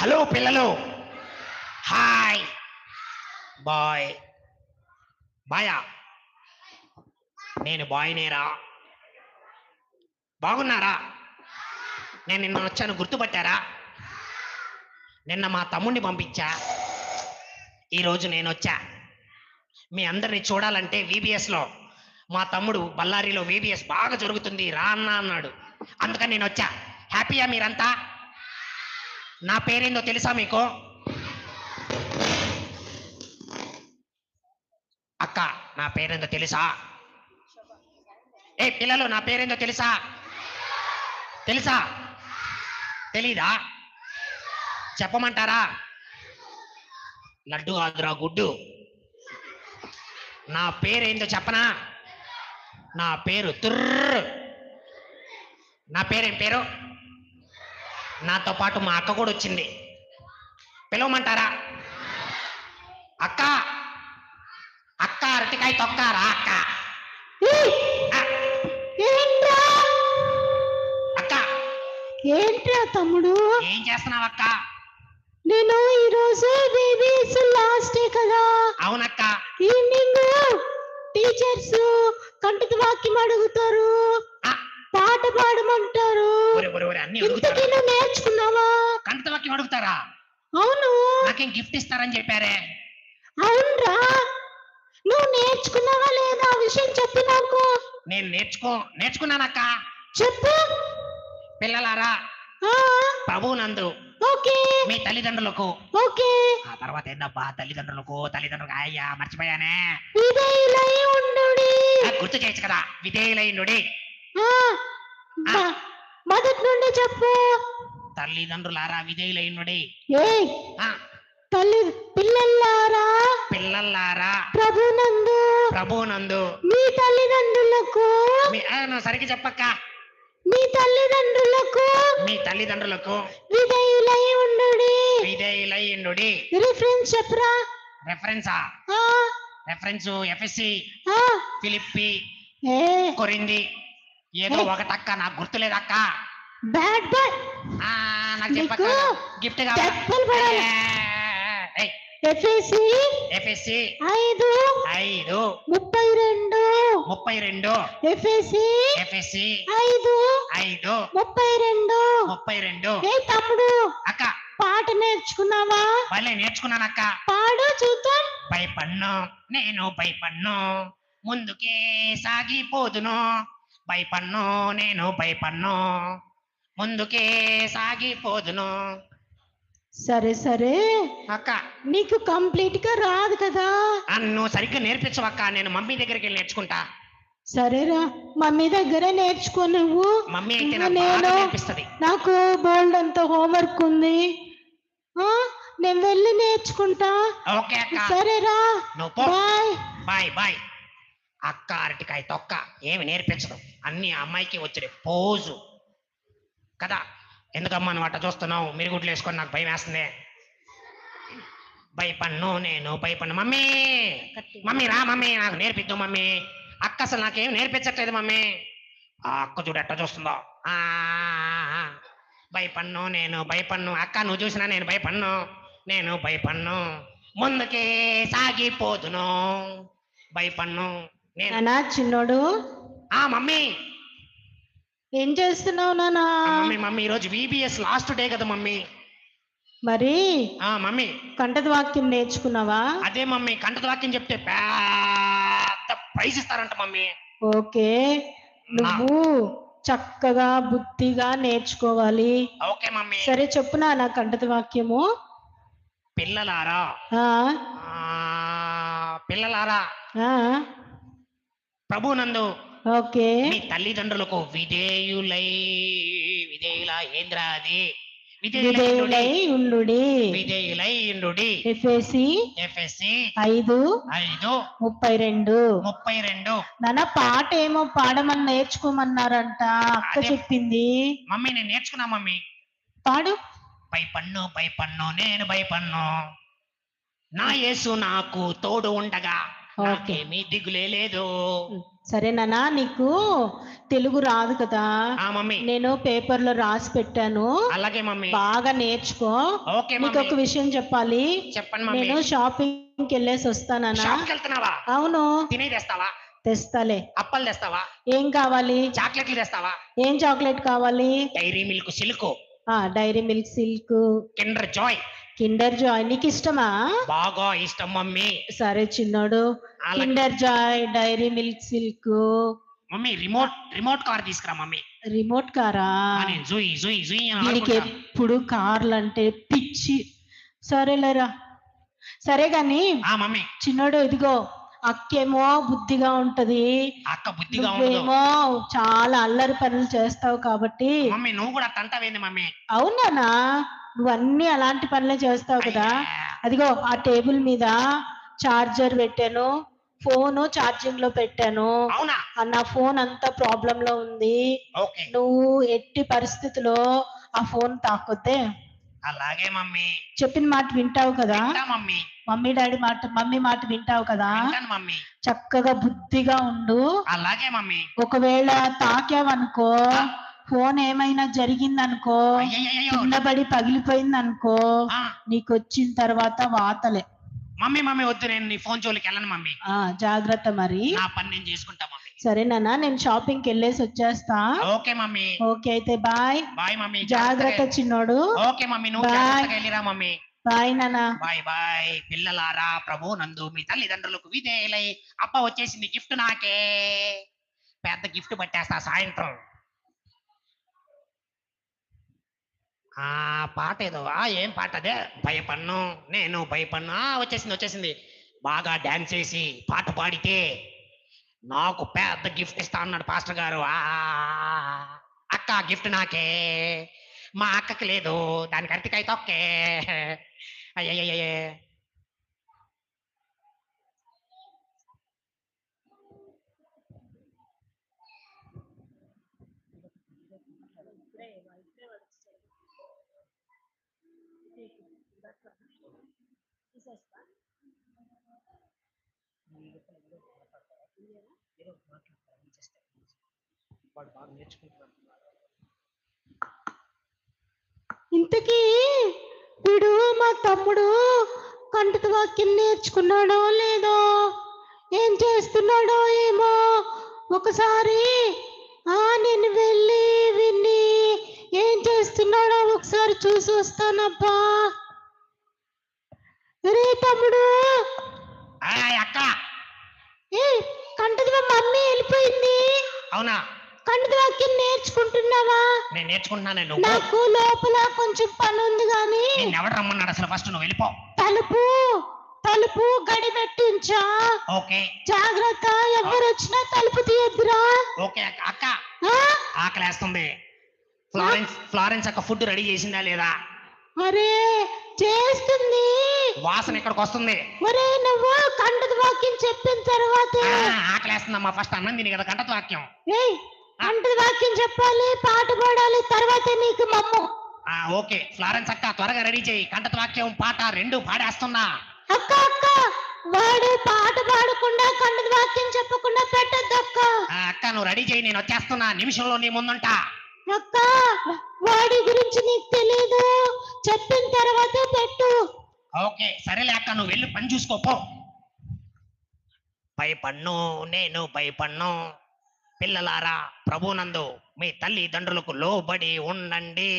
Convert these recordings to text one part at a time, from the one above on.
Hello పిల్లలు, hi bye. బాయా, నేను బాయ్నేరా. బాగున్నారా? నేను నిన్న వచ్చాను, గుర్తుపట్టారా? నిన్న మా తమ్ముడిని పంపించా, ఈరోజు నేను వచ్చా. మీ అందరిని చూడాలంటే VBSలో మా తమ్ముడు బళ్ళారిలో VBS బాగా జరుగుతుంది రా అన్న అన్నాడు, అందుకని నేను వచ్చా. హ్యాపీయా మీరంతా? నా పేరేందో తెలుసా మీకు? అక్క, నా పేరేందో తెలుసా? ఏ పిల్లలు, నా పేరేందో తెలుసా? తెలుసా? తెలీదా? చెప్పమంటారా? లడ్డు కాదురా, గుడ్డు. నా పేరేందో చెప్పనా? నా పేరు తుర్రు. నా పేరేం పేరు? నాతో పాటు మా అక్క కూడా వచ్చింది, పిలవమంటారా? అక్క, అక్క అరటికాయ తొక్కారా అక్క? అక్క, ఏంట్రా తమ్ముడు? ఏం చేస్తున్నావు అక్క? నేను ఈరోజు బేబీస్ లాస్ట్ డే కదా. అవునక్క. ఈవినింగ్ టీచర్స్ కంటికి వాక్యం అడుగుతారు, పాట పాడమంటారు. అన్ని ఇంతకీ నువ్వు నేర్చుకున్నావా? కంట వాక్యం అడుగుతారా? అవును. నాకేం గిఫ్ట్ ఇస్తారని చెప్పారే. అవునరా, నువ్వు నేర్చుకున్నావా లేదా ఆ విషయం చెప్పు నాకు. నేను నేర్చుకున్నానక్క. చెప్పు. పిల్లలారా, ప్రభువునందు ఓకే, మీ తల్లిదండ్రులకు, ఓకే, ఆ తర్వాత ఏందబ్బా, తల్లిదండ్రులకు అయ్యా మర్చిపోయానే, విధేయులై ఉండుడి. గుర్తు చేయొచ్చు కదా, విధేయులైండుడి. మొదటి నుండి చెప్పు. తల్లిదండ్రులారా విధేయులైండుడి. తల్లి పిల్లలారా, పిల్లలారా ప్రభువునందు మీ తల్లిదండ్రులకు, సరిగ్గా చెప్పక్క, మీ తల్లిదండ్రులకు విధేయులై ఉండుడి. విధేయులైండుడి. రిఫరెన్స్ చెప్పరా? రెఫరెన్స్ FSC, ఫిలిప్పి, కొరింది, ఏదో ఒకటక్క, నాకు గుర్తులేదక్క. Bad boy. నాకు చెప్పక్క, గిఫ్ట్ కావాలి. FSC 5:32. FSC 5:32. తమ్ముడు, అక్క, పాట నేర్చుకున్నావా? భలే నేర్చుకున్నానక్క. పాడు చూద్దాం. భయపడ్ను నేను భయపడ్ను, ముందుకే సాగిపోదును. భయపడ్ను నేను భయపడ్ను, ముందుకే సాగిపోదును. సరే సరే అక్క, నీకు కంప్లీట్ గా రాదు కదా. నువ్వు సరిగ్గా నేర్పించవక్క, నేను మమ్మీ దగ్గరికి వెళ్ళి నేర్చుకుంటా. సరేరా, మమ్మీ దగ్గరే నేర్చుకో నువ్వు. మమ్మీ అయితే నేర్పిస్తుంది. నాకు బోల్డ్ అంత హోంవర్క్ ఉంది, నేను వెళ్ళి నేర్చుకుంటా. ఓకే అక్క. సరేరా, బాయ్ బాయ్ బాయ్. అక్క అరటికాయ తొక్క ఏమి నేర్పించదు, అన్ని అమ్మాయికి వచ్చే పోజు కదా. ఎందుకమ్మా నువ్వు అట్ట చూస్తున్నావు? మిరుగుడ్లు వేసుకొని నాకు భయం వేస్తుంది. భయపడ్ను నేను భయపడ్ను. మమ్మీ రా మమ్మీ, నాకు నేర్పిద్దు మమ్మీ. అక్క అసలు నాకేం నేర్పించట్లేదు మమ్మీ. ఆ అక్క చూడు ఎట్ట చూస్తుందో. భయపడ్ను నేను భయపడ్ను. అక్క నువ్వు చూసినా నేను భయపడ్ను, ముందుకే సాగిపోదును. భయపడ్ను నేను. చిన్నోడు, మమ్మీ ఏం చేస్తున్నావు నానా? మమ్మీ ఈరోజు VBS లాస్ట్ డే కదా మమ్మీ. మరి మమ్మీ కంఠద వాక్యం నేర్చుకున్నావా? అదే మమ్మీ, కంఠద వాక్యం చెప్తే పెద్ద ప్రైజ్ ఇస్తారంట మమ్మీ. ఓకే, నువ్వు చక్కగా బుద్ధిగా నేర్చుకోవాలి. Okay mummy. సరే చెప్పు నా కంఠద వాక్యము. పిల్లలారా ప్రభునందు ఓకే మీ తల్లిదండ్రులకు విధేయులై విధేయులై ఉండుడి. FSC 5:32. నాన్న పాట ఏమో పాడమని నేర్చుకోమన్నారంట, అక్క చెప్పింది. మమ్మీ నేను నేర్చుకున్నా మమ్మీ. పాడు. భయపడ్ను నేను భయపడ్ను, నా యేసు నాకు తోడు ఉండగా ఓకే. నాకేమీ దిగులే లేదు. సరే నాన్న, నీకు తెలుగు రాదు కదా, ఆ మమ్మీ. నేను పేపర్లో రాసి పెట్టాను, అలాగే మమ్మీ. బాగా నేర్చుకో. ఓకే నీకు మమ్మీ. ఒక విషయం చెప్పాలి. చెప్పండి మమ్మీ. నేను షాపింగ్కి వెళ్ళేసి వస్తానన్నా. షాప్కి వెళ్తున్నావా? అవును, తినే తెస్తావా? తెస్తాలే. అప్పలు తెస్తావా? ఏం కావాలి? చాక్లెట్లు తెస్తావా? ఏం చాక్లెట్ కావాలి? Dairy milk silk, dairy milk silk, kinder joy kinder joy నీకు ఇష్టమా? బాగా ఇష్టం మమ్మీ. సరే చిన్నోడు, అలాగే. Kinder joy, dairy milk silk. Mummy remote car తీసుకురా మమ్మీ. రిమోట్ కారా? నేను జూయి జూయి జూయి అని దీనికి ఆడుకుంటా. ఎప్పుడు కార్లు అంటే పిచ్చి. సరేలేరా. సరే గాని ఆ మమ్మీ. చిన్నోడు, ఇదిగో అక్కేమో బుద్ధిగా ఉంటది, అక్క బుద్ధిగా ఉండదు. నువ్వేమో చాలా అల్లరి పనులు చేస్తావు కాబట్టి. మమ్మీ నువ్వు కూడా తంటవేంది మమ్మీ? అవునానా, నువ్వు అన్ని అలాంటి పనులే చేస్తావు కదా. అయ్యా. అదిగో ఆ టేబుల్ మీద చార్జర్ పెట్టాను, ఫోను ఛార్జింగ్ లో పెట్టాను. అవునా? నా ఫోన్ అంతా ప్రాబ్లం లో ఉంది. ఓకే. నువ్వు ఎట్టి పరిస్థితిలో ఆ ఫోన్ తాకొద్దే. అలాగే మమ్మీ. చెప్పిన మాట వింటావు కదా? వింటా మమ్మీ. మమ్మీ మాట వింటావు కదా? వింటాను మమ్మీ. చక్కగా బుద్ధిగా ఉండు. అలాగే మమ్మీ. ఒకవేళ తాకావనుకో, ఫోన్ ఏమైనా జరిగిందనుకో, అయ్యయ్యయ్యో. కింద పడి పగిలిపోయిందనుకో, ఆ, నీకు వచ్చిన తర్వాత వాతలే. మమ్మీ మమ్మీ వద్దు, నేను నీ ఫోన్ జోలికి వెళ్ళను మమ్మీ. జాగ్రత్త మరి. నా పని నేను చేసుకుంటా మమ్మీ. సరేనా, నేను షాపింగ్కి వెళ్ళేసి వచ్చేస్తా. Okay mummy. ఓకే అయితే బాయ్. Bye mummy. జాగ్రత్త చిన్నోడు. ఓకే మమ్మీ, నువ్వు Bye. జాగ్రత్తగా వెళ్ళిరా మమ్మీ. బాయ్ నానా. Bye bye. పిల్లలారా, ప్రభు నందు మీ తల్లిదండ్రులకు విధేయులై అప్ప వచ్చేసింది గిఫ్ట్ నాకే. పెద్ద గిఫ్ట్ పట్టేస్తా సాయంత్రం. ఆ పాట ఏదో, ఏం పాట అదే? భయపన్ను నేను భయపన్ను. వచ్చేసింది. బాగా డాన్స్ చేసి పాట పాడితే నాకు పెద్ద గిఫ్ట్ ఇస్తా అన్నాడు పాస్టర్ గారు. అక్క గిఫ్ట్ నాకే, మా అక్కకి లేదు, దానికి అరటికాయ తొక్కే. అయ్యయ్యే. వాడు బాగా నేర్చుకుంటున్నాడు. ఇంతకీ వీడు మా తమ్ముడు కంఠత వాక్యం నేర్చుకున్నాడో లేదో, ఏం చేస్తున్నాడో ఏమో. ఒకసారి నేను వెళ్ళి విన్ని ఏం చేస్తున్నాడో ఒకసారి చూసి వస్తానబ్బా. రే తమ్ముడు. అక్క. ఏ కంఠత మమ్మీ వెళ్ళిపోయింది. అవునా? కంఠత వాక్యం నేర్చుకుంటున్నావా? నేను నేర్చుకుంటున్నానే. నాకు లోపల కొంచెం పని ఉంది గాని. నేను ఎవడు రమ్మన్నాడు అసలు? ఫస్ట్ నువ్వు వెళ్ళిపో. తలుపు గడి పెట్టించా. ఓకే. జాగ్రత్త, ఎవరు వచ్చినా తలుపు తీయద్దురా. ఓకే అక్క. ఆకలేస్తుంది. ఫ్లారెన్స్ అక్క ఫుడ్ రెడీ చేసిందా లేదా? అరే చేస్తుంది. వాసన ఇక్కడికి వస్తుంది. ఒరే నువ్వు కంఠత వాక్యం చెప్పిన తర్వాత. ఆకలేస్తుందమ్మా, ఫస్ట్ అన్నం తిని కదా కంఠత వాక్యం. కంఠత వాక్యం చెప్పాలి, పాట పాడాలి, తర్వాత నీకు మమ్ము. ఓకే ఫ్లారెన్స్ అక్క, త్వరగా రెడీ చేయి. కంఠత వాక్యం పాట రెండు పాడేస్తున్నా. అక్క వాడు పాట పాడకుండా కంఠత వాక్యం చెప్పకుండా పెట్టద్దు అక్క. అక్క నువ్వు రెడీ చేయి, నేను వచ్చేస్తున్నా, నిమిషంలో నీ ముందుంటా. అక్క వాడి గురించి నీకు తెలీదు, చెప్పిన తర్వాతే పెట్టు. ఓకే సరేలే అక్క, నువ్వు వెళ్ళి పని చూసుకోపో. భయపడ్ను నేను భయపడ్ను. పిల్లలారా, ప్రభునందు మీ తల్లిదండ్రులకు లోబడి ఉండండి.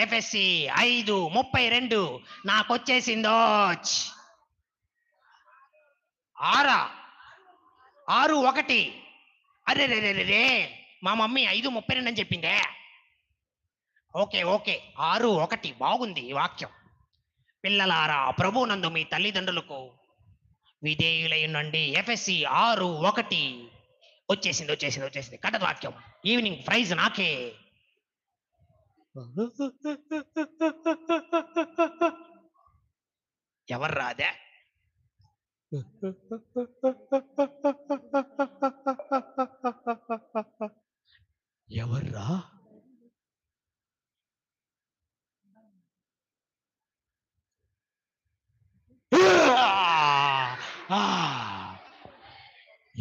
ఎఫ్ఎస్సి 5:32 నాకొచ్చేసిందో. 6:1. అరే రే, మా మమ్మీ 5:32 అని చెప్పిందే. ఓకే 6:1 బాగుంది ఈ వాక్యం. పిల్లలారా, ప్రభునందు మీ తల్లిదండ్రులకు విధేయులై ఉండండి. ఎఫ్ఎస్సి 6:1 వచ్చేసింది కంఠత వాక్యం. ఈవినింగ్ ప్రైజ్ నాకే. ఎవరు రాదే? ఎవర్రా?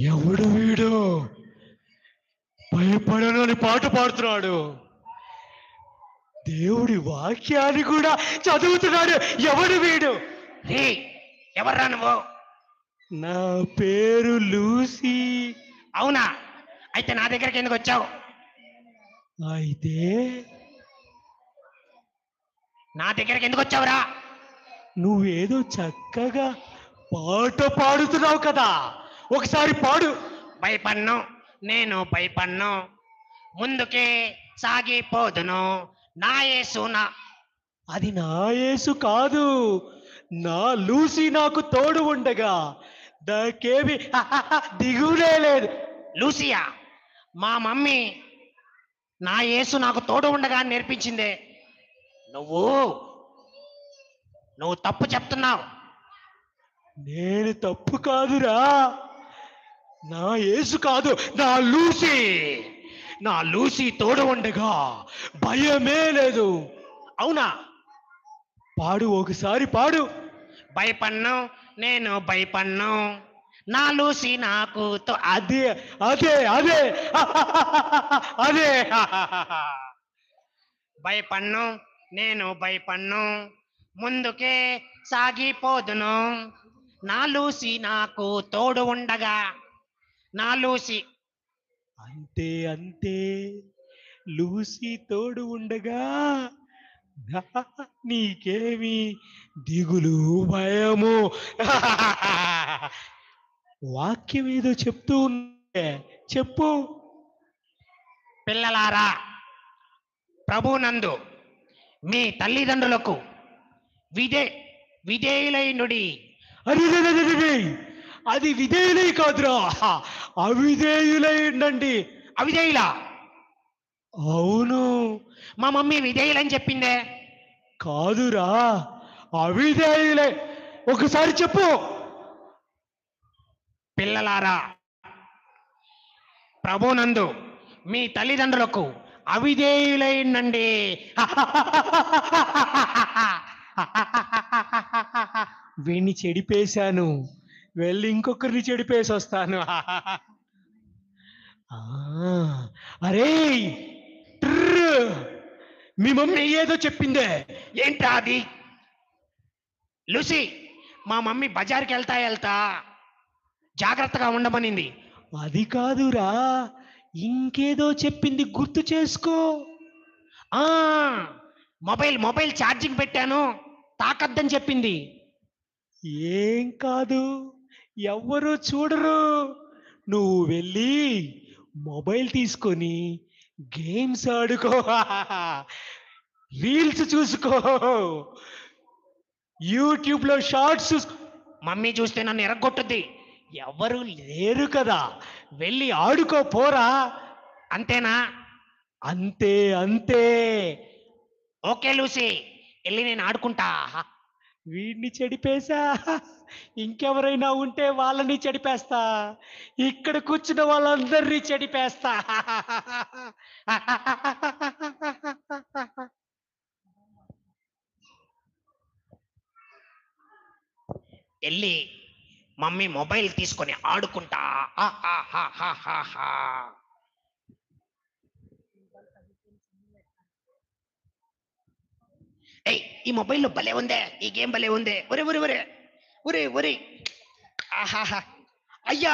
ఎవడు వీడు భయపడను అని పాట పాడుతున్నాడు, దేవుడి వాక్యాన్ని కూడా చదువుతున్నాడు. ఎవడు వీడు? రే ఎవర్రా నువ్వు? నా పేరు లూసీ. అవునా? అయితే నా దగ్గరికి ఎందుకు వచ్చావు? అయితే నా దగ్గరికి ఎందుకు వచ్చావురా? నువ్వేదో చక్కగా పాట పాడుతున్నావు కదా, ఒకసారి పాడు. భయపడ్ను, నేను భయపడ్ను, ముందుకే సాగిపోదును, నా యేసు నా. అది నా యేసు కాదు, నా లూసీ నాకు తోడు ఉండగా దాకేమి దిగులే లేదు. లూసియా, మా మమ్మీ నా యేసు నాకు తోడు ఉండగా అని నేర్పించిందే. నువ్వు నువ్వు తప్పు చెప్తున్నావు. నేను తప్పు కాదురా, నా యేసు కాదు, నా లూసీ. నా లూసీ తోడు ఉండగా భయమే లేదు. అవునా? పాడు, ఒకసారి పాడు. భయపడ్ను, నేను భయపడ్ను, నా లూసి నాకు అదే అదే అదే అదే భయపడ్ను, నేను భయపడ్ను, ముందుకే సాగిపోదును, నా లూసి నాకు తోడు ఉండగా. నా లూసి. అంతే అంతే, లూసీ తోడు ఉండగా నీకేమి దిగులు భయము. వాక్యం ఏదో చెప్తూ ఉంటే చెప్పు. పిల్లలారా, ప్రభునందు మీ తల్లిదండ్రులకు విధేయులైనుడి. అరే అది విధేయులై కాదురా, అవిధేయులై ఉండండి. అవిధేయులా? అవును. మా మమ్మీ విధేయులని చెప్పిందే. కాదురా, అవిధేయులే. ఒకసారి చెప్పు. పిల్లలారా, ప్రభునందు మీ తల్లిదండ్రులకు అవిధేయులైనండి. వీణ్ణి చెడిపేశాను, వెళ్ళి ఇంకొకరిని చెడిపేసి వస్తాను. అరే మీ మమ్మీ ఏదో చెప్పిందే. ఏంట్రా అది? లూసీ, మా మమ్మీ బజార్కి వెళ్తా జాగ్రత్తగా ఉండమనింది. అది కాదురా, ఇంకేదో చెప్పింది, గుర్తు చేసుకో. ఆ మొబైల్ ఛార్జింగ్ పెట్టాను, తాకద్దని చెప్పింది. ఏం కాదు, ఎవ్వరూ చూడరు. నువ్వు వెళ్ళి మొబైల్ తీసుకొని గేమ్స్ ఆడుకో, రీల్స్ చూసుకో, యూట్యూబ్లో షార్ట్స్ చూసుకో. మమ్మీ చూస్తే నన్ను ఎరగొట్టుద్ది. ఎవరు లేరు కదా, వెళ్ళి ఆడుకో పోరా. అంతేనా? అంతే అంతే. ఓకే లూసీ, వెళ్ళి నేను ఆడుకుంటా. వీడిని చెడిపేశా, ఇంకెవరైనా ఉంటే వాళ్ళని చెడిపేస్తా, ఇక్కడ కూర్చున్న వాళ్ళందరినీ చెడిపేస్తా. వెళ్ళి మమ్మీ మొబైల్ తీసుకొని ఆడుకుంటా. ఏయ్, ఈ మొబైల్లో భలే ఉందే, ఈ గేమ్ భలే ఉందే. ఒరే ఒరే ఒరే ఒరే ఒరే, ఆహాహా, అయ్యా,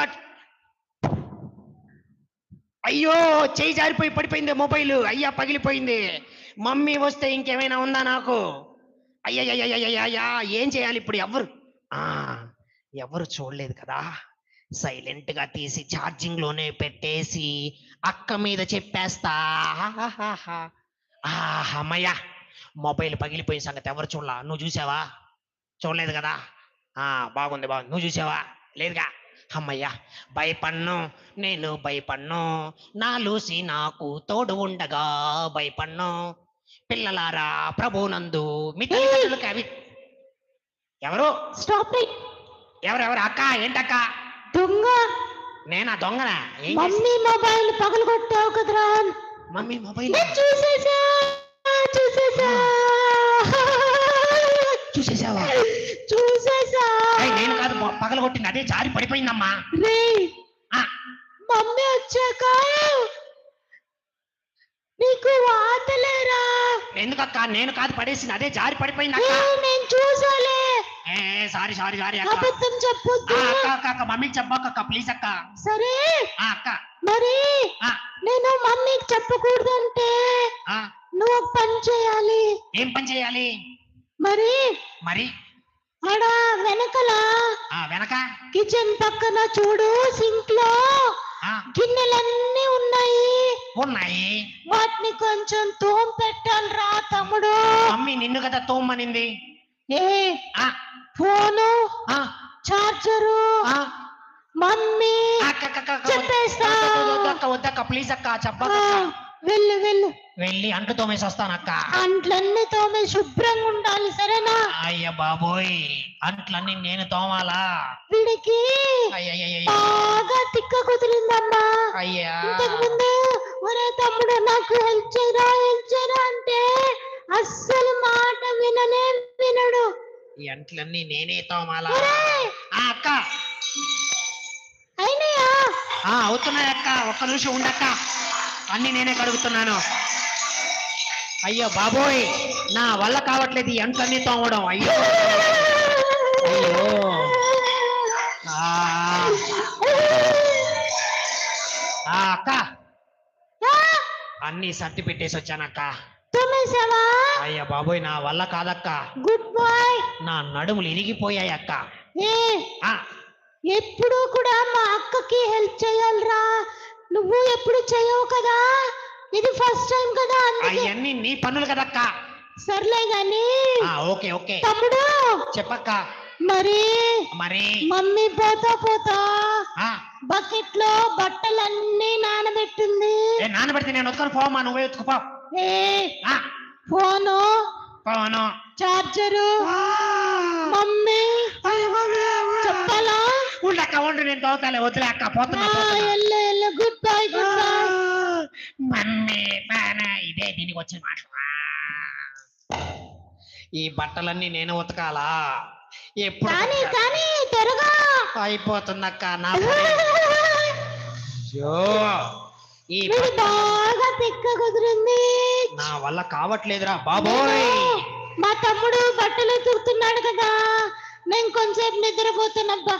అయ్యో, చేయి జారిపోయి పడిపోయింది మొబైల్. అయ్యా, పగిలిపోయింది. మమ్మీ వస్తే ఇంకేమైనా ఉందా నాకు? అయ్యా, ఏం చేయాలి ఇప్పుడు? ఎవరు చూడలేదు కదా, సైలెంట్ గా తీసి ఛార్జింగ్ లోనే పెట్టేసి అక్క మీద చెప్పేస్తా. అమ్మయ్యా, మొబైల్ పగిలిపోయిన సంగతి ఎవరు చూడలా. నువ్వు చూసావా? చూడలేదు కదా. బాగుంది. నువ్వు చూసావా? లేదుగా. అమ్మయ్యా, భయపడ్ను, నేను భయపడ్ను, నా లూసి నాకు తోడు ఉండగా భయపడ్ను. పిల్లలారా, ప్రభునందు మీ తల్లిదండ్రులకి ఎవరు? స్టాప్. ఎవరెవరు? అక్క, ఏంటక్క? దొంగ. నేనా దొంగనా? మమ్మీ మొబైల్ పగలగొట్టావు కదరా. మమ్మీ మొబైల్ చూసేసావా? చూసేసా. నేను కాదు పగలగొట్టింది, అదే జారి పడిపోయిందమ్మా. రే, ఆ, మమ్మీ వచ్చాక నీకు వాతలేరా? ఎందుకక్క? నేను కాదు పడేసింది, అదే జారి పడిపోయింది ఏ, అక్క. నేను చూసాలే. సారీ సారీ సారీ అక్క. అబద్ధం చెప్పొద్దు. అక్క అక్క అక్క మమ్మీకి చెప్పక్క ప్లీజ్ అక్క. సరే అక్క మరి ఆ, నేను మమ్మీకి చెప్పకూడదంటే ఆ, నువ్వు ఒక పని చేయాలి. ఏం పని చేయాలి మరి మరి? ఆడ వెనకల వెనక కిచెన్ పక్కన చూడు, సింక్ లో ఆ, గిన్నెలన్నీ ఉన్నాయి. ఉన్నాయి. వాటిని కొంచెం తోమ పెట్టాలిరా తమ్ముడు. మమ్మీ నిన్ను కదా తోమనింది. ఏ ఆ, ఫోను, ఆ, చార్జరు, ఆ. మమ్మీ అక్క అక్క అక్క, అక్క, చెప్పేస్తా. వద్దక్క వద్దక్క ప్లీజ్ అక్క ఆ, చెప్పక్క. వెళ్ళు వెళ్ళు. వెళ్ళి అంటు తోమేసి వస్తానక్క. అంట్లన్నీ తోమే శుభ్రంగా ఉండాలి, సరేనా? అయ్య బాబోయ్, అంట్లన్నీ నేను తోమాలా? వీడికి అయ్యయ్య బాగా తిక్క కుదిరిందమ్మా. అయ్యా. ఇంతకు ముందు ఒరే తమ్ముడు నాకు హెల్ప్ చేయరా అంటే అస్సలు మాట విననే వినడు. ఈ అంట్లన్నీ నేనే తోమాలా? ఒరేయ్, అక్క అయినయా? అవుతున్నాయి అక్క, ఒక్క నిమిషం ఉండక్క, అన్ని నేనే కడుగుతున్నాను. అయ్యో బాబోయ్, నా వల్ల కావట్లేదు ఈ అంట్లన్నీ తోమడం. అయ్యో అయ్యో. ఆ, అక్క అన్ని సర్ది పెట్టేసి వచ్చానక్క. తోమేశావా? అయ్యా బాబోయ్, నా వల్ల కాదక్క, గుడ్ బాయ్. నా నడుములు ఇరిగిపోయాయి అక్క. ఏ ఆ, ఎప్పుడు కూడా మా అక్కకి హెల్ప్ చేయాలిరా. నువ్వు ఎప్పుడు చేయవు కదా, ఇది ఫస్ట్ టైం కదా, అందుకే. అవన్నీ నీ పనులు కదక్క. సర్లే గాని ఓకే ఓకే తమ్ముడు, చెప్పక్క. మరి మరి మమ్మీ పోతా పోతా ఆ, బకెట్ లో బట్టలన్నీ నానబెట్టింది. నానబెడితే నేను ఉతుకొని పోమా, నువ్వే ఉతుకుపో. ఏ ఫోను, పోను. చార్జరు, మమ్మీ చెప్పాలా? ఉండక్క ఉండు, నేను తోతాలే, వదిలే అక్క, పోతున్నా పోతున్నా. ఎల్లు ఎల్లు, good bye good bye. Mummy నాన్న, ఇదే దీనికి వచ్చిన మాట. ఈ బట్టలన్నీ నేను ఉతకాలా? ఎప్పుడు కానీ ఉతకాలి? కానీ త్వరగా. అయిపోతుందక్క నా పని. అయ్యో, ఈ వీడు బట్టలు బాగా తిక్క కుదిరింది. నా వల్ల కావట్లేదురా బాబోయ్. మా తమ్ముడు బట్టలు ఉతుకుతున్నాడు కదా, నేను కొంచెంసేపు నిద్రపోతానబ్బా.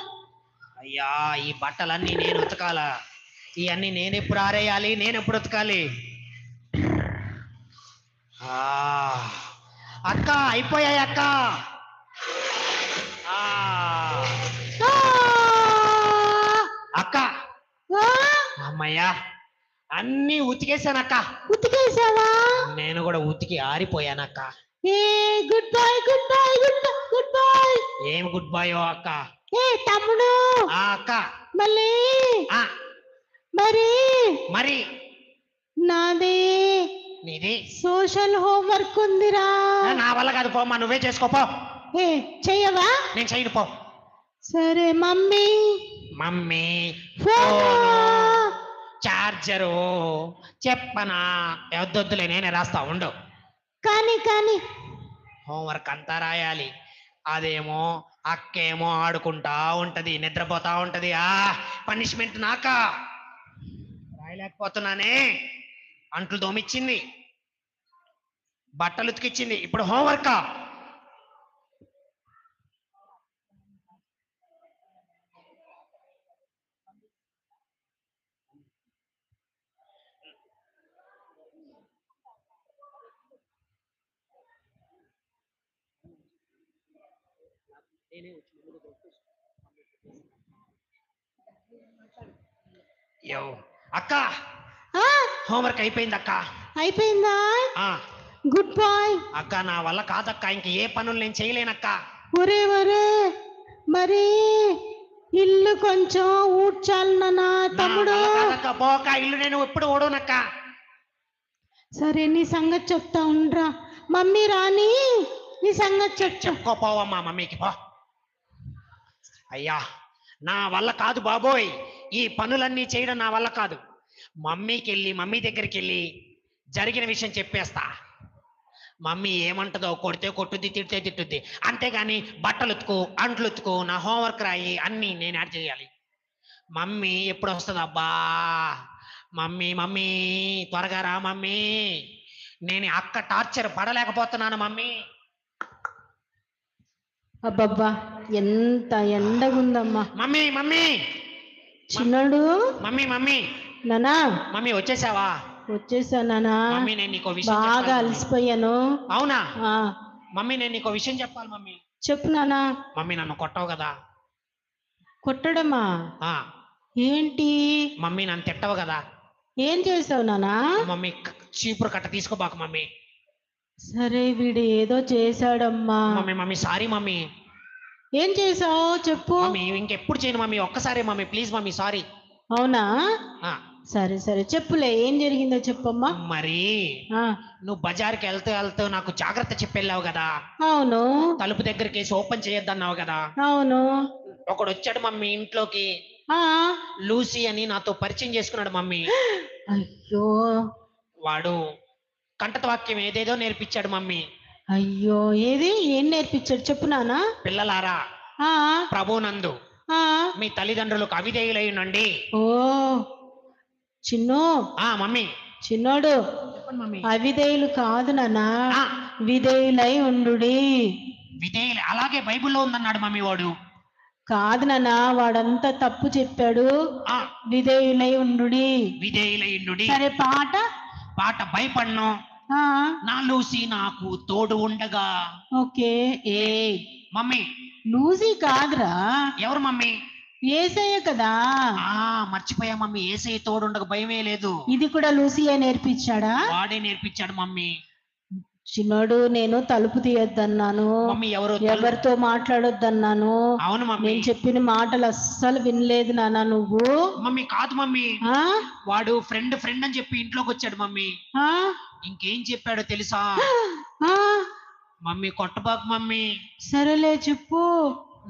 అయ్యా, ఈ బట్టలన్నీ నేను ఉతకాలా? ఇవన్నీ నేను ఎప్పుడు ఆరేయాలి, నేను ఎప్పుడు ఉతకాలి? ఆ, అక్క అయిపోయాయి అక్క. ఆ, ఆ! అక్క ఆ! అమ్మయ్యా, అన్నీ ఉతికేసానక్క. ఉతికేసావా? నేను కూడా ఉతికి ఆరిపోయానక్క. ఏ goodbye goodbye goodbye goodbye. ఏం గుడ్ బాయో అక్క. ఏ తమ్ముడు, అక్క మళ్ళీ ఆ, మరి మరి నాది నీది సోషల్ హోంవర్క్ ఉందిరా. నా వల్ల కాదు, పోమ్మా, నువ్వే చేసుకోపో. ఏ చెయ్యవా? నేను చేయను, పో. సరే మమ్మీ. Mummy phone. చార్జరు చెప్పనా? వద్దొద్దులే, నేనే రాస్తా ఉండు. కానీ కానీ హోంవర్క్ అంతా రాయాలి. అదేమో అక్కేమో ఆడుకుంటా ఉంటది, నిద్రపోతా ఉంటది. పనిష్మెంట్ నాక, రాయలేకపోతున్నానే. అంట్లు దోమిచ్చింది, బట్టలు ఉతికిచ్చింది, ఇప్పుడు హోంవర్క్. యో అక్క, ఆ, హోంవర్క్ అయిపోయింది అక్క. అయిపోయిందా? ఆ, గుడ్ బాయ్. అక్క నా వల్ల కాదక్క, ఇంక ఏ పనులు నేను చేయలేనక్క. ఒరే ఒరే, మరి ఇల్లు కొంచెం ఊడ్చాలన్నా నా తమ్ముడు. వల్ల కాదక్క, పోక ఇల్లు నేను ఎప్పుడు ఓడనక్క. సరే నీ సంగతి చెప్తా ఉండరా. మమ్మీ రాని నీ సంగతి చెప్తా. చెప్పుకోపోవమ్మా మమ్మీకి, పో. అయ్యా, నా వల్ల కాదు బాబోయ్, ఈ పనులన్నీ చేయడం నా వల్ల కాదు. మమ్మీ దగ్గరికి వెళ్ళి జరిగిన విషయం చెప్పేస్తా. మమ్మీ ఏమంటదో, కొడితే కొట్టుద్ది, తిడితే తిట్టుద్ది. అంతేగాని బట్టలు ఉతుకు, అంట్లు ఉతుకు, నా హోంవర్క్ రాయి, అన్నీ నేను యాడ్ చేయాలి. మమ్మీ ఎప్పుడు వస్తుంది అబ్బా? మమ్మీ మమ్మీ త్వరగా రా మమ్మీ, నేను అక్క టార్చర్ పడలేకపోతున్నాను మమ్మీ. అబ్బబ్బా ఎంత ఎండగుందమ్మా. మమ్మీ మమ్మీ చిన్నోడు మమ్మీ మమ్మీ నానా మమ్మీ వచ్చేసావా? వచ్చేసా నానా. మమ్మీ నేను నీకో విషయం బాగా చెప్పాలి మమ్మీ. అలసిపోయాను. అవునా ఆ మమ్మీ, నేను నీకో విషయం చెప్పాలి మమ్మీ. చెప్పు నానా. మమ్మీ నన్ను కొట్టవు కదా? కొట్టడమా? ఆ ఏంటి? మమ్మీ నన్ను తిట్టవు కదా? ఏం చేసావు నానా? మమ్మీ చీపురు కట్ట తీసుకోబాకు మమ్మీ. సరే వీడు ఏదో చేశాడమ్మా. Mummy mummy sorry mummy. ఏం చేసావు చెప్పు. మమ్మీ ఇంకెప్పుడు చేయను మమ్మీ, ఒక్కసారి మమ్మీ ప్లీజ్ మమ్మీ సారీ. అవునా? ఆ, సరే సరే చెప్పులే, ఏం జరిగిందో చెప్పమ్మా. మరి ఆ, నువ్వు బజార్కి వెళ్తూ వెళ్తూ నాకు జాగ్రత్త చెప్పెళ్ళావు కదా, అవును తలుపు దగ్గరికి వేసి ఓపెన్ చేయొద్దన్నావు కదా. అవును. ఒకడు వచ్చాడు మమ్మీ ఇంట్లోకి, ఆ లూసీ అని నాతో పరిచయం చేసుకున్నాడు మమ్మీ. అయ్యో వాడు కంఠతవాక్యం ఏదేదో నేర్పించాడు మమ్మీ. అయ్యో ఏది ఏం నేర్పించాడు చెప్పు నానా. పిల్లలారా, ఆ ప్రభునందు ఆ మీ తల్లిదండ్రులకు అవిధేయులైనండి. ఓ చిన్నో మమ్మీ చిన్నోడు చెప్పండి మమ్మీ. అవిధేయులు కాదు నానా, ఆ, విధేయులై ఉండుడి. విధేయులు అలాగే బైబిల్లో ఉందన్నాడు మమ్మీ వాడు. కాదు నానా, వాడంతా తప్పు చెప్పాడు. ఆ విధేయులై ఉండుడి. విధేయులైండుడి. సరే పాట. పాట భయపడ్ను ఆ నా లూసీ నాకు తోడు ఉండగా. ఓకే. ఏ మమ్మీ లూజీ కాదురా, ఎవరు మమ్మీ? ఏసయ్య కదా. మర్చిపోయా మమ్మీ, ఏసై తోడు ఉండగా భయమే లేదు. ఇది కూడా లూసియే నేర్పించాడా? వాడే నేర్పించాడు మమ్మీ. చిన్నోడు నేను తలుపు తీయొద్దన్నాను, మమ్మీ ఎవరు? ఎవరితో మాట్లాడొద్దన్నాను. అవును మమ్మీ. నేను చెప్పిన మాటలు అస్సలు వినలేదు నాన్న నువ్వు. మమ్మీ కాదు మమ్మీ, ఆ వాడు ఫ్రెండ్ ఫ్రెండ్ అని చెప్పి ఇంట్లోకి వచ్చాడు మమ్మీ. ఆ ఇంకేం చెప్పాడో తెలుసా ఆ మమ్మీ? కొట్టబాకు మమ్మీ. సరేలే చెప్పు.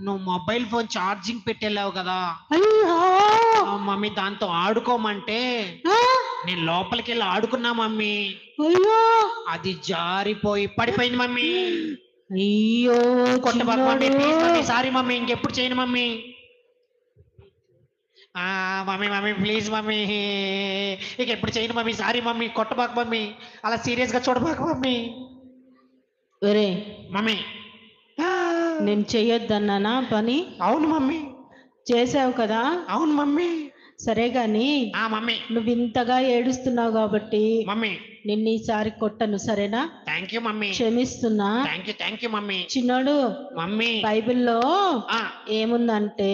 నువ్వు మొబైల్ ఫోన్ ఛార్జింగ్ పెట్టెళ్ళావు కదా అయ్యో మమ్మీ, దాంతో ఆడుకోమంటే ఆ, నేను లోపలికి వెళ్ళి ఆడుకున్నా మమ్మీ. అయ్యో అది జారిపోయి పడిపోయింది మమ్మీ. అయ్యో కొట్టబాకు మమ్మీ, చిన్నోడు. ప్లీజ్ మమ్మీ, సారీ మమ్మీ, ఇంకెప్పుడు చేయను mummy. Mummy mummy please mummy, ఇక ఎప్పుడు చేయను మమ్మీ, సారీ మమ్మీ, కొట్టబాకు మమ్మీ, అలా సీరియస్ గా చూడబాకు మమ్మీ. ఒరే మమ్మీ నేను చెయ్యొద్దన్నానా పని? అవును మమ్మీ. చేసావు కదా. అవును మమ్మీ. సరే గాని మమ్మీ నువ్వు ఇంతగా ఏడుస్తున్నావు కాబట్టి మమ్మీ నిన్ను ఈసారి కొట్టను, సరేనా? Thank you mummy. క్షమిస్తున్నా. Thank you mummy. చిన్నోడు మమ్మీ బైబిల్లో ఏముందంటే,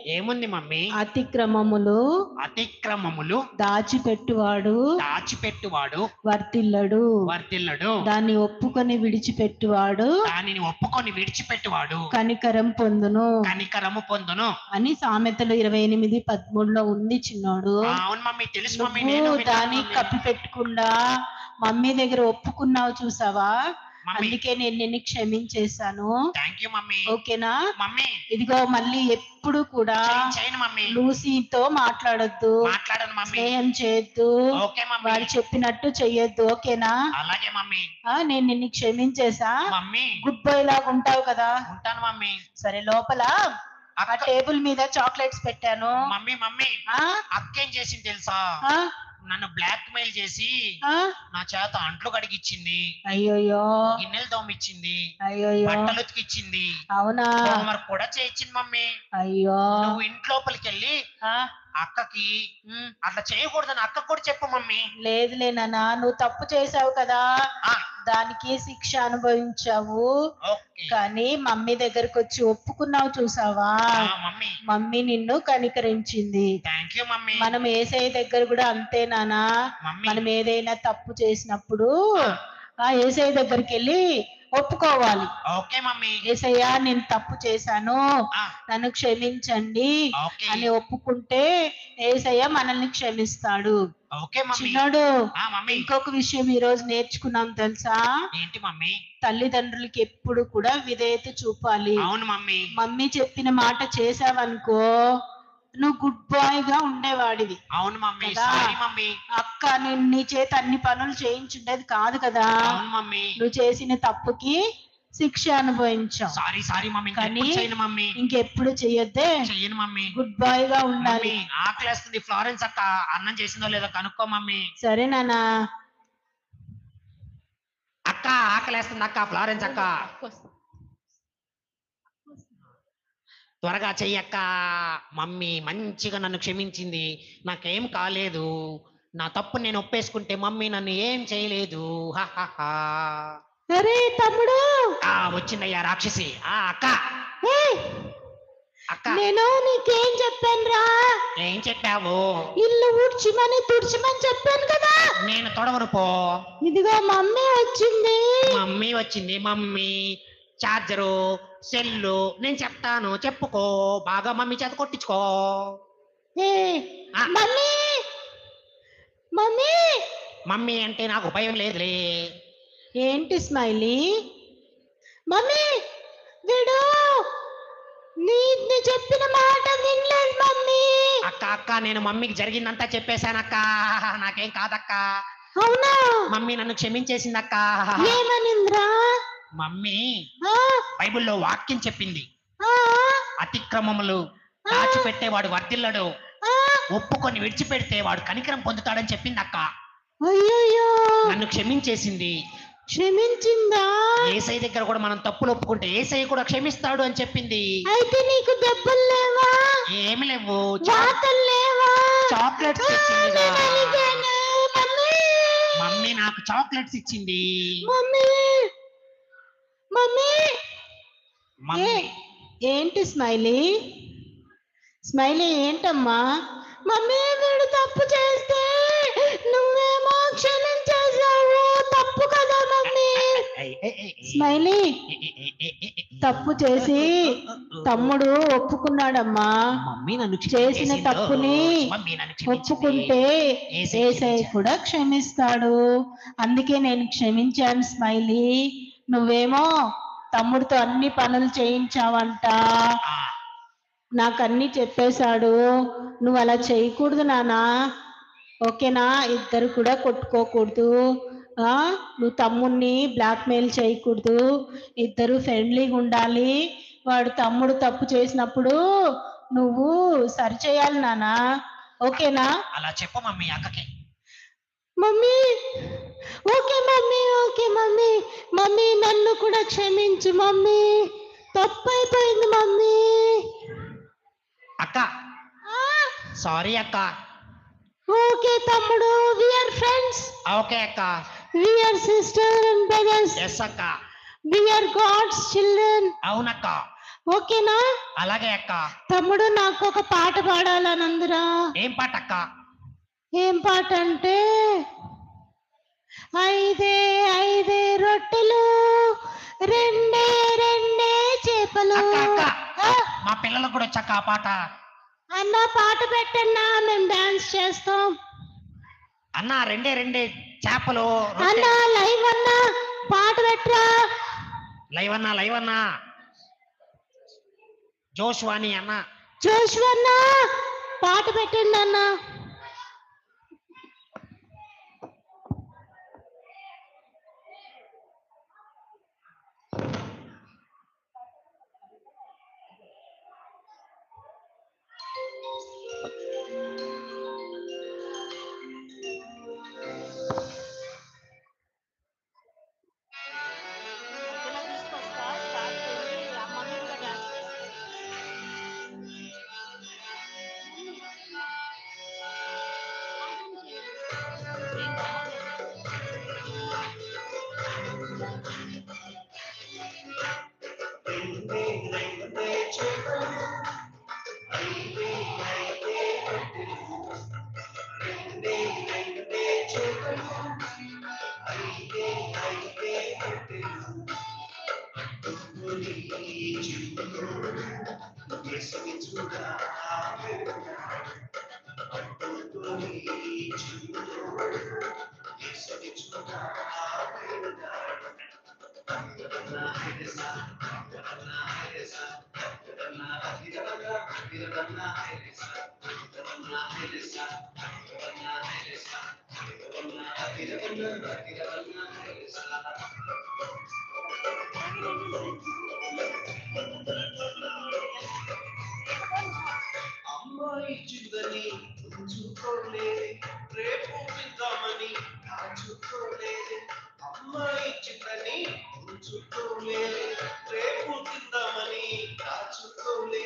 ఏముంది మమ్మీ? అతిక్రమములు అతిక్రమములు దాచిపెట్టువాడు దాచిపెట్టువాడు వర్తిల్లడు, వర్తిల్లడు, దాన్ని ఒప్పుకొని విడిచిపెట్టువాడు దానిని ఒప్పుకొని విడిచిపెట్టువాడు కనికరం పొందును కనికరము పొందును అని సామెతలు 28:13 ఉంది చిన్నోడు. అవును మమ్మీ, తెలుసు మమ్మీ. నువ్వు నేను విన్నాను దాన్ని మమ్మీ. కప్పి పెట్టుకుండా మమ్మీ దగ్గర ఒప్పుకున్నావు చూసావా, మమ్మీ అందుకే నేను నిన్ను క్షమించేశాను. Thank you mummy. ఓకేనా? మమ్మీ ఇదిగో మళ్ళీ ఎప్పుడు కూడా చేయను మమ్మీ, లూసీతో మాట్లాడొద్దు, మాట్లాడను మమ్మీ. స్నేహం చేయొద్దు, ఓకే మమ్మీ. వాడు చెప్పినట్టు చెయ్యొద్దు. ఓకేనా? అలాగే మమ్మీ. నేను నిన్ను క్షమించేసా. మమ్మీ గుడ్ బాయ్ లాగా ఉంటావు కదా. ఉంటాను మమ్మీ. సరే లోపల ఆ టేబుల్ మీద చాక్లెట్స్ పెట్టాను. మమ్మీ మమ్మీ ఆ అక్కేం చేసింది తెలుసా? ఆ నన్ను బ్లాక్ మెయిల్ చేసి ఆ నా చేత అంట్లు కడిగిచ్చింది, అయ్యోయ్యో గిన్నెలు తోమిచ్చింది, అయ్యోయ్యో బట్టలు ఉతికిచ్చింది, అవునా? హోంవర్క్ కూడా చేయించింది మమ్మీ. అయ్యో నువ్వు ఇంట్లోపలికి వెళ్ళి ఆ, అక్కకి అట్లా చేయకూడదని అక్కకు కూడా చెప్పు మమ్మీ. లేదులే నాన్న, నువ్వు తప్పు చేసావు కదా, ఆ, దానికి శిక్ష అనుభవించావు. ఓకే. కానీ మమ్మీ దగ్గరకు వచ్చి ఒప్పుకున్నావు చూసావా, మమ్మీ మమ్మీ నిన్ను కనికరించింది. Thank you mummy. మనం ఏసఐ దగ్గర కూడా అంతే నానా, మమ్మీ మనం ఏదైనా తప్పు చేసినప్పుడు ఆ ఏసఐ దగ్గరికి వెళ్ళి ఒప్పుకోవాలి. Okay mummy. ఏసయ్యా నేను తప్పు చేశాను, ఆ, నన్ను క్షమించండి ఓకే. అని ఒప్పుకుంటే ఏసయ్య మనల్ని క్షమిస్తాడు. Okay mummy. చిన్నోడు మమ్మీ ఇంకొక విషయం ఈ రోజు నేర్చుకున్నాం తెలుసా, ఏంటి మమ్మీ? తల్లిదండ్రులకి ఎప్పుడు కూడా విధేయత చూపాలి. అవును మమ్మీ. మమ్మీ చెప్పిన మాట చేసావనుకో నువ్వు గుడ్ బాయ్ గా ఉండేవాడివి. అవును మమ్మీ. కదా? Sorry mummy. అక్క నీ చేత అన్ని పనులు చేయించుండేది కాదు కదా. అవును మమ్మీ. నువ్వు చేసిన తప్పుకి శిక్ష అనుభవించాం. సారీ సారీ మమ్మీ, కానీ ఇంకెప్పుడు చేయను మమ్మీ, ఇంకెప్పుడు చెయ్యొద్దే. చెయ్యను మమ్మీ. గుడ్ బాయ్ గా ఉండాలి. మమ్మీ ఆకలేస్తుంది, ఫ్లారెన్స్ అక్క అన్నం చేసిందో లేదో కనుక్కో మమ్మీ. సరే నాన్న. అక్క ఆకలేస్తుంది అక్క, ఫ్లారెన్స్ అక్క త్వరగా చెయ్యక్క. మమ్మీ మంచిగా నన్ను క్షమించింది, నాకేం కాలేదు, నా తప్పు నేను ఒప్పేసుకుంటే మమ్మీ నన్ను ఏం చేయలేదు. హాహాహా. అరే తమ్ముడు, వచ్చిందయ్యా రాక్షసి. అక్క ఏయ్, అక్క నేను నీకేం చెప్పాను రా? ఏం చెప్పావు? ఇల్లు ఊడ్చిమని తుడిచిమని చెప్పాను కదా. నేను తొడవను పో. ఇదిగో మమ్మీ వచ్చింది. మమ్మీ వచ్చింది. మమ్మీ చార్జరు, సెల్లు నేను చెప్తాను, చెప్పుకో బాగా మమ్మీ చేత కొట్టించుకో. ఏ మమ్మీ, మమ్మీ మమ్మీ అంటే నాకు భయం లేదులే. ఏంటి స్మైలీ? మమ్మీ వీడు నీ చెప్పిన మాట వినలేదు మమ్మీ. అక్క అక్క నేను మమ్మీకి జరిగిందంతా చెప్పేశానక్క, నాకేం కాదక్క. అవునా? మమ్మీ నన్ను క్షమించేసిందక్క. ఏమనింద్రా? మమ్మీ ఆ, బైబిల్లో వాక్యం చెప్పింది, ఆ, అతిక్రమములు దాచిపెట్టేవాడు వర్ధిల్లడు, ఆ. ఒప్పుకొని విడిచిపెడితే వాడు కనికరం పొందుతాడని చెప్పింది అక్క. అయ్యయ్యో, నన్ను క్షమించేసింది. క్షమించిందా? ఏసై దగ్గర కూడా మనం తప్పులు ఒప్పుకుంటే ఏసై కూడా క్షమిస్తాడు అని చెప్పింది. అయితే నీకు దెబ్బలు లేవా? ఏమి లేవు, వాతలు లేవా? చాక్లెట్స్ ఆ, ఇచ్చింది. నేను అడిగాను. మమ్మీ, మమ్మీ నాకు చాక్లెట్స్ ఇచ్చింది. Mummy, mummy. మమ్మీ ఏంటి స్మైలీ? స్మైలీ ఏంటమ్మా? మమ్మీ వీడు తప్పు చేస్తే నువ్వేమో క్షమించేసావు, తప్పు కదా మమ్మీ. స్మైలీ తప్పు చేసి తమ్ముడు ఒప్పుకున్నాడమ్మా. మమ్మీ నన్ను చేసిన తప్పుని ఒప్పుకుంటే ఏసై కూడా క్షమిస్తాడు. అందుకే నేను క్షమించాను స్మైలీ. నువ్వేమో తమ్ముడితో అన్ని పనులు చేయించావంట, నాకు అన్ని చెప్పేశాడు. నువ్వు అలా చేయకూడదు నానా, ఓకేనా? ఇద్దరు కూడా కొట్టుకోకూడదు. నువ్వు తమ్ముడిని బ్లాక్మెయిల్ చేయకూడదు, ఇద్దరు ఫ్రెండ్లీగా ఉండాలి. వాడు తమ్ముడు తప్పు చేసినప్పుడు నువ్వు సరిచేయాలి నానా, ఓకేనా? అలా చెప్పు మమ్మీ అక్కకి. Mummy okay mummy, okay mummy. Mummy నన్ను కూడా క్షమించు మమ్మీ, తప్పు అయిపోయింది మమ్మీ. అక్క సారీ అక్క. ఓకే తమ్ముడు, వి ఆర్ ఫ్రెండ్స్. ఓకే అక్క. We are sister and brothers. Yes అక్క. We are God's children. అవునక్క. ఓకేనా? అలాగే అక్క. తమ్ముడు నాకు ఒక పాట పాడాలనందురా. ఏం పాట అక్క? ఏం పాట అంటే, ఐదే ఐదే రొట్టెలు, రెండే రెండే చేపలు. అక్క అక్క మా పిల్లలకు కూడా వచ్చాక ఆ పాట. అన్న పాట పెట్టన్నా, మేము డాన్స్ చేస్తాం. అన్న రెండే రెండే చేపలు. అన్న లైవ్ అన్న పాట పెట్టరా. లైవ్ అన్నా, లైవ్ అన్నా. జోష్వాణి అన్న. జోష్వన్న పాట పెట్టండి అన్న. వచ్చిందని ఉంచుకోలే, రేపు తిందామని దాచుకోలే.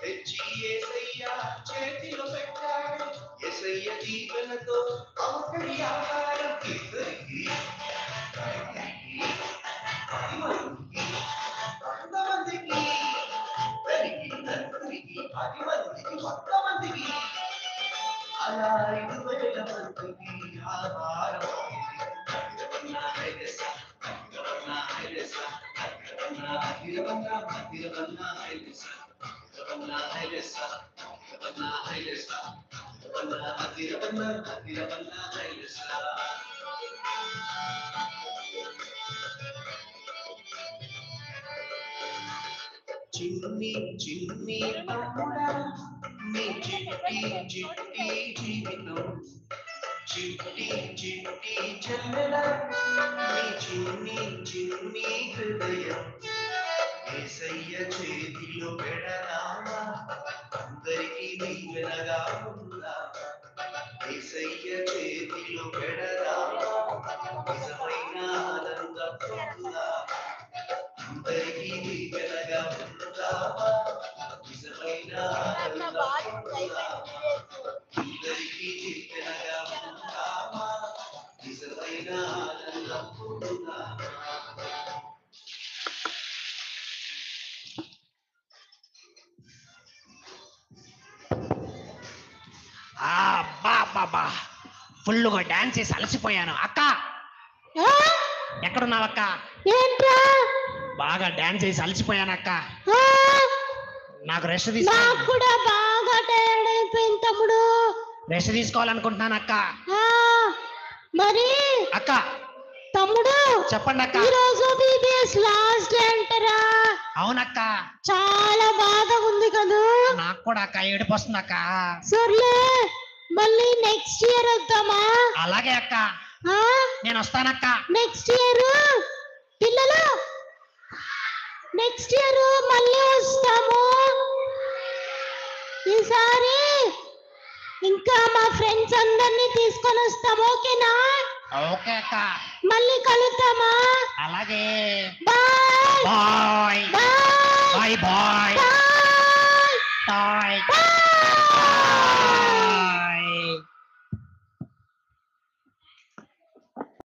తెచ్చి యేసయ్య చేతిలో పెట్టాడు, యేసయ్య దీవెనతో ఆఖరి ఆహారం ఇద్దరికి, కొంతమందికి, నలుగురికి, 10 మందికి, 100 మందికి, అలా 5,000 మందికి ఆహారం. చిన్ని చిన్ని తమ్ముడా, నీ చిట్టి చిట్టి జీవితం, చిట్టి చిట్టి చెల్లెల, నీ చిన్ని చిన్ని హృదయం, యేసయ్య చేతిలో పెడదామా, అందరికీ దీవెనగా ఉందా. యేసయ్య చేతిలో పెడదామా, నిజమైన ఆనందం పొందుదా. అందరికీ దీవెనగా ఉందామా, నిజమైన ఆనందం పొందుదా. అందరికీ దీవెనగా ఉందామా, నిజమైన ఆనందం పొందుదా. అబ్బా ఫుల్గా డాన్స్ చేసి అలసిపోయాను. అక్క ఆ? ఎక్కడున్నావు అక్క? ఏంట్రా? బాగా డాన్స్ చేసి అలసిపోయాను అక్క, ఆ, నాకు రెస్ట్ నాకు తీసుకోవాలి, కూడా బాగా టైర్డ్ అయిపోయింది తమ్ముడు. రెస్ట్ తీసుకోవాలనుకుంటున్నాను అక్క. ఆ, మరి అక్క తమ్ముడు చెప్పండి అక్క. ఈ రోజు బీబీఎస్ లాస్ట్ డే అంటారా? అవునక్క, చాలా బాధగా ఉంది కదా. నాకు కూడా అక్క ఏడుపు వస్తుంది అక్క. సర్లే మళ్ళీ నెక్స్ట్ ఇయర్ వద్దామా? అలాగే అక్క, ఆ, నేను వస్తానక్క. నెక్స్ట్ ఇయర్ పిల్లలు, నెక్స్ట్ ఇయర్ మళ్ళీ వస్తాము. ఈసారి ఇంకా మా ఫ్రెండ్స్ అందరినీ తీసుకొని వస్తాం, ఓకేనా? ఓకే అక్క, మళ్ళీ కలుద్దామా? అలాగే. Bye bye bye bye bye.